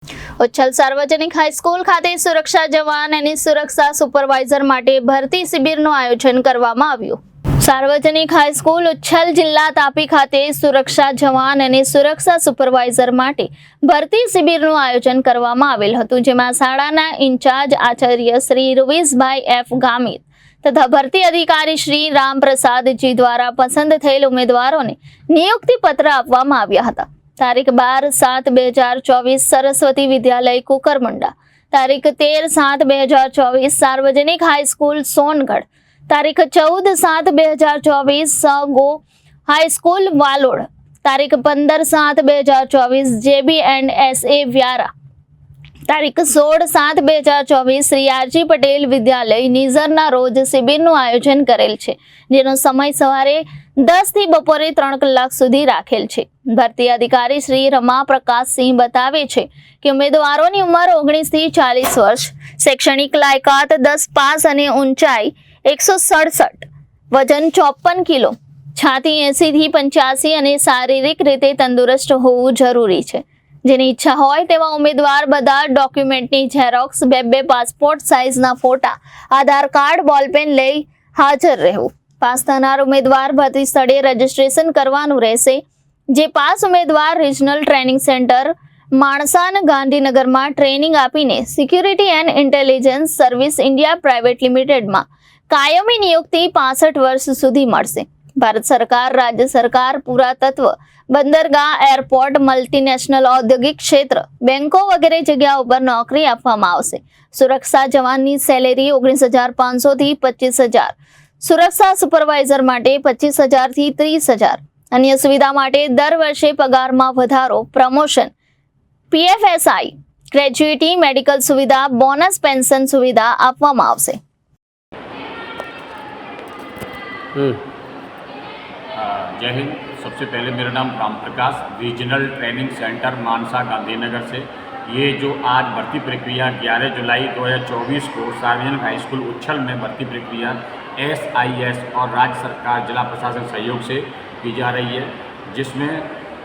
ઉચ્છલ સાર્વજનિક હાઈસ્કૂલ ખાતે સુરક્ષા જવાન અને સુરક્ષા સુપરવાઇઝર માટે ભરતી શિબિરનું આયોજન કરવામાં આવ્યું। સાર્વજનિક હાઈસ્કૂલ ઉચ્છલ જિલ્લા તાપી ખાતે સુરક્ષા જવાન અને સુરક્ષા સુપરવાઇઝર માટે ભરતી શિબિરનું આયોજન કરવામાં આવેલ હતું, જેમાં શાળાના ઇન્ચાર્જ આચાર્ય શ્રી રૂવીસભાઈ એફ ગામિત તથા ભરતી અધિકારી શ્રી રામપ્રસાદજી દ્વારા પસંદ થયેલ ઉમેદવારોને નિયુક્તિ પત્ર આપવામાં આવ્યા હતા। તારીખ 12/7/2024 સરસ્વતી વિદ્યાલય કુકરમુંડા, તારીખ 13/7/2024 સાર્વજનિક હાઈસ્કૂલ સોનગઢ, તારીખ 14/7/2024 સગો હાઈસ્કૂલ વાલોડ, તારીખ 15/7/2024 JB&SA વ્યારા, તારીખ 16/7/2024 શ્રી આરજી પટેલ વિદ્યાલય નિઝરના રોજ શિબિરનું આયોજન કરેલ છે, જેનો સમય સવારે 10 થી બપોરે 3 કલાક સુધી રાખેલ છે। ભરતી અધિકારી શ્રી રમા પ્રકાશસિંહ બતાવે છે કે ઉમેદવારોની ઉંમર 19 થી 40 વર્ષ, શૈક્ષણિક લાયકાત 10 પાસ અને ઊંચાઈ 167, વજન 54 કિલો, છાતી 80 થી 85 અને શારીરિક રીતે તંદુરસ્ત હોવું જરૂરી છે। જેની ઈચ્છા હોય તેવા ઉમેદવાર બધા ડોક્યુમેન્ટની ઝેરોક્સ, 2 પાસપોર્ટ સાઇઝના ફોટા, આધાર કાર્ડ, બોલપેન લઈ હાજર રહેવું। પાસ થનાર ઉમેદવાર ભરતી સ્થળે રજીસ્ટ્રેશન કરવાનું રહેશે। જે પાસ ઉમેદવાર રિજનલ ટ્રેનિંગ સેન્ટર માણસાન ગાંધીનગરમાં ટ્રેનિંગ આપીને security and intelligence service India private લિમિટેડમાં કાયમી નિયુક્તિ 65 વર્ષ સુધી મળશે। ભારત સરકાર, રાજ્ય સરકાર, પુરાતત્વ, બંદરગાહ, એરપોર્ટ, મલ્ટીનેશનલ ઔદ્યોગિક ક્ષેત્ર, બેંકો વગેરે જગ્યાઓ પર નોકરી આપવામાં આવશે। સુરક્ષા જવાનની સેલેરી 19,500 થી 25,000, સુરક્ષા સુપરવાઇઝર માટે 25,000 થી 30,000। અન્ય સુવિધા માટે દર વર્ષે પગારમાં વધારો, પ્રમોશન, PFSI, ગ્રેજ્યુટી, મેડિકલ સુવિધા, બોનસ, પેન્શન સુવિધા આપવામાં આવશે। जय हिंद। सबसे पहले मेरा नाम Ram Prakash, regional training centre मानसा गांधीनगर से। ये जो आज भर्ती प्रक्रिया 11 जुलाई 2024 को सार्वजनिक हाई स्कूल उच्छल में भर्ती प्रक्रिया SIS और राज्य सरकार जिला प्रशासन सहयोग से की जा रही है, जिसमें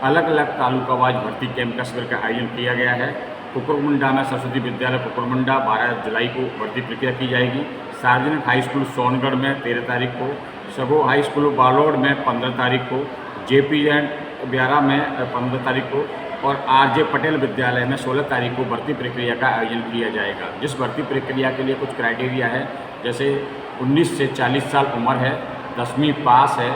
अलग अलग तालुका वाइज भर्ती कैंप का शिविर का आयोजन किया गया है। कुकरमुंडा में सरस्वती विद्यालय कुकरमुंडा 12 जुलाई को भर्ती प्रक्रिया की जाएगी। सार्वजनिक हाई स्कूल सोनगढ़ में 13 तारीख को, सगो हाई स्कूल बालोड में 15 तारीख को, JP&, व्यारा में 15 तारीख को और RJ पटेल विद्यालय में 16 तारीख को भर्ती प्रक्रिया का आयोजन किया जाएगा। जिस भर्ती प्रक्रिया के लिए कुछ क्राइटेरिया है, जैसे 19 से 40 साल उम्र है, 10वीं पास है,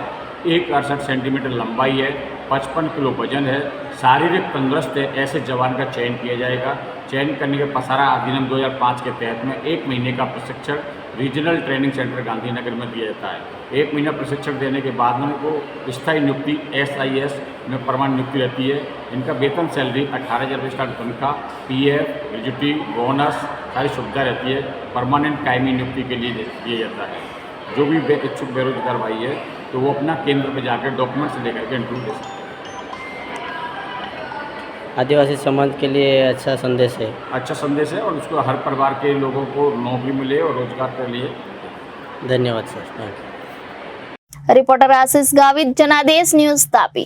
168 सेंटीमीटर लंबाई है, 55 किलो वजन है, शारीरिक तंदुरुस्त है, ऐसे जवान का चयन किया जाएगा। चयन करने के पसारा अधिनियम 2005 के तहत में 1 महीने का प्रशिक्षण रीजनल ट्रेनिंग सेंटर गांधीनगर में दिया जाता है। 1 महीना प्रशिक्षण देने के बाद में उनको स्थायी नियुक्ति SIS में परमानेंट नियुक्ति रहती है। इनका वेतन सैलरी 18,000 स्टार्ट तनख्वाह, PF, ग्रेजुटी, बोनस सारी सुविधा रहती है। परमानेंट कायमी नियुक्ति के लिए दिया जाता है। जो भी इच्छुक बेरोजगार भाई है तो वो अपना केंद्र पर जाकर डॉक्यूमेंट्स लेकर के इंटरव्यू दे सकते हैं। आदिवासी समाज के लिए अच्छा संदेश है। अच्छा संदेश है और उसको हर परिवार के लोगों को नौकरी मिले और रोजगार के लिए। धन्यवाद सर। Thank you. रिपोर्टर आशीष गावित, जनादेश न्यूज तापी।